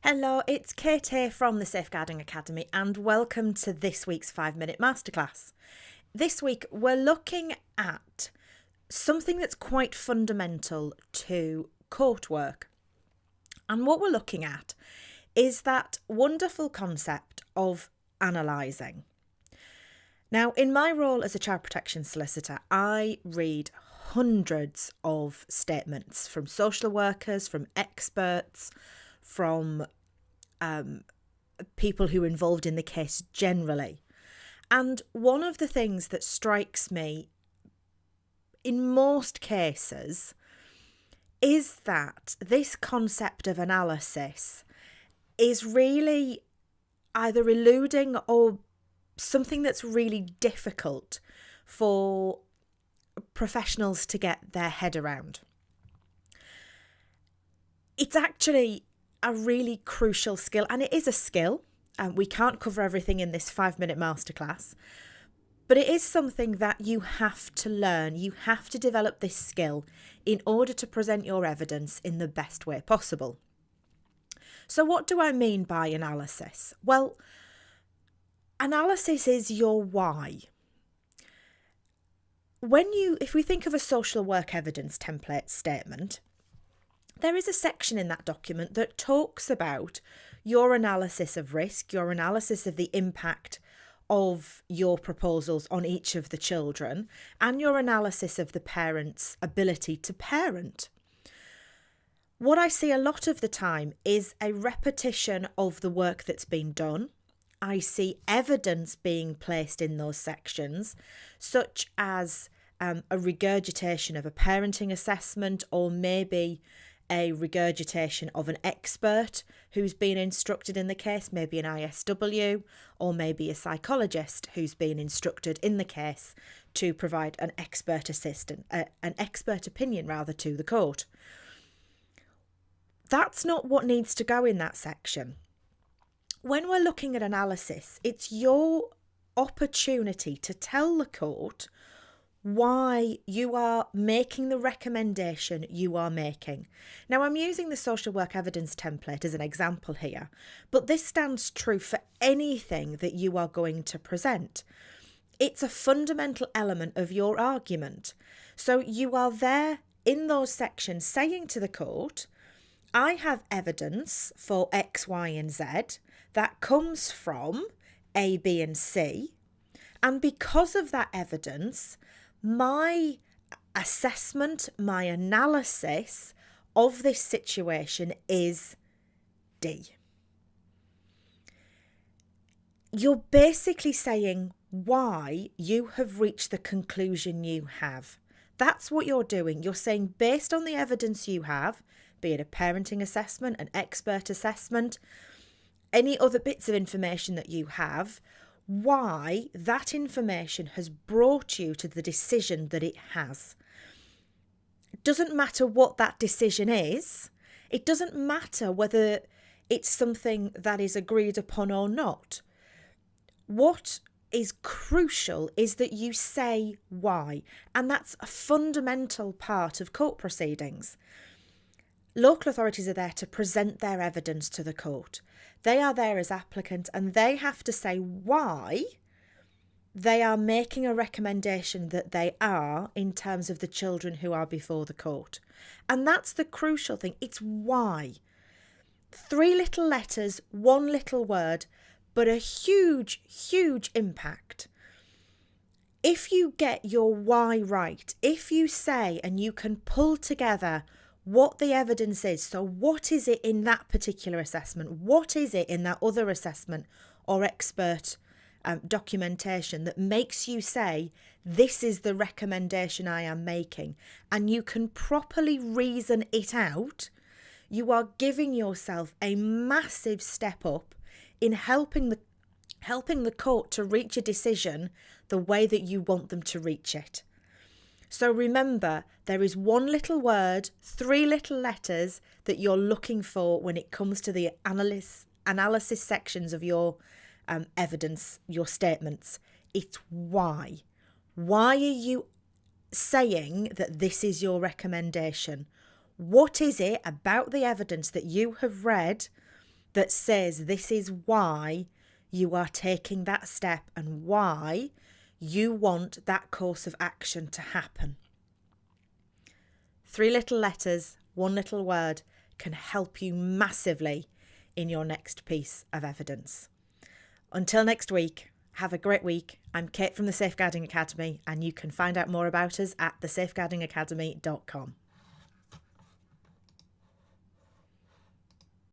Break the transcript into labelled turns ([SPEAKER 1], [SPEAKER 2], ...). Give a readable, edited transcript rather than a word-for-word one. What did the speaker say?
[SPEAKER 1] Hello, it's Kate here from the Safeguarding Academy and welcome to this week's 5-minute Masterclass. This week we're looking at something that's quite fundamental to court work. And what we're looking at is that wonderful concept of analysing. Now, in my role as a child protection solicitor, I read hundreds of statements from social workers, from experts, from people who are involved in the case generally. And one of the things that strikes me in most cases is that this concept of analysis is really either eluding or something that's really difficult for professionals to get their head around. It's actually a really crucial skill, and it is a skill. We can't cover everything in this 5-minute masterclass, but it is something that you have to learn. You have to develop this skill in order to present your evidence in the best way possible. So what do I mean by analysis? Well, analysis is your why. If we think of a social work evidence template statement, there is a section in that document that talks about your analysis of risk, your analysis of the impact of your proposals on each of the children, and your analysis of the parent's ability to parent. What I see a lot of the time is a repetition of the work that's been done. I see evidence being placed in those sections, such as a regurgitation of a parenting assessment, or maybe a regurgitation of an expert who's been instructed in the case, maybe an ISW, or maybe a psychologist who's been instructed in the case to provide an expert opinion to the court. That's not what needs to go in that section. When we're looking at analysis, it's your opportunity to tell the court why you are making the recommendation you are making. Now, I'm using the social work evidence template as an example here, but this stands true for anything that you are going to present. It's a fundamental element of your argument. So you are there in those sections saying to the court, I have evidence for X, Y, and Z that comes from A, B, and C. And because of that evidence, my assessment, my analysis of this situation is D. You're basically saying why you have reached the conclusion you have. That's what you're doing. You're saying, based on the evidence you have, be it a parenting assessment, an expert assessment, any other bits of information that you have, why that information has brought you to the decision that it has. It doesn't matter what that decision is. It doesn't matter whether it's something that is agreed upon or not. What is crucial is that you say why, and that's a fundamental part of court proceedings. Local authorities are there to present their evidence to the court. They are there as applicants, and they have to say why they are making a recommendation that they are in terms of the children who are before the court. And that's the crucial thing. It's why. 3 little letters, 1 little word, but a huge, huge impact. If you get your why right, if you say and you can pull together what the evidence is. So what is it in that particular assessment? What is it in that other assessment or expert documentation that makes you say, this is the recommendation I am making? And you can properly reason it out. You are giving yourself a massive step up in helping the court to reach a decision the way that you want them to reach it. So remember, there is 1 little word, 3 little letters that you're looking for when it comes to the analysis sections of your evidence, your statements. It's why. Why are you saying that this is your recommendation? What is it about the evidence that you have read that says this is why you are taking that step and why you want that course of action to happen. 3 little letters, 1 little word can help you massively in your next piece of evidence. Until next week, have a great week. I'm Kate from the Safeguarding Academy, and you can find out more about us at thesafeguardingacademy.com.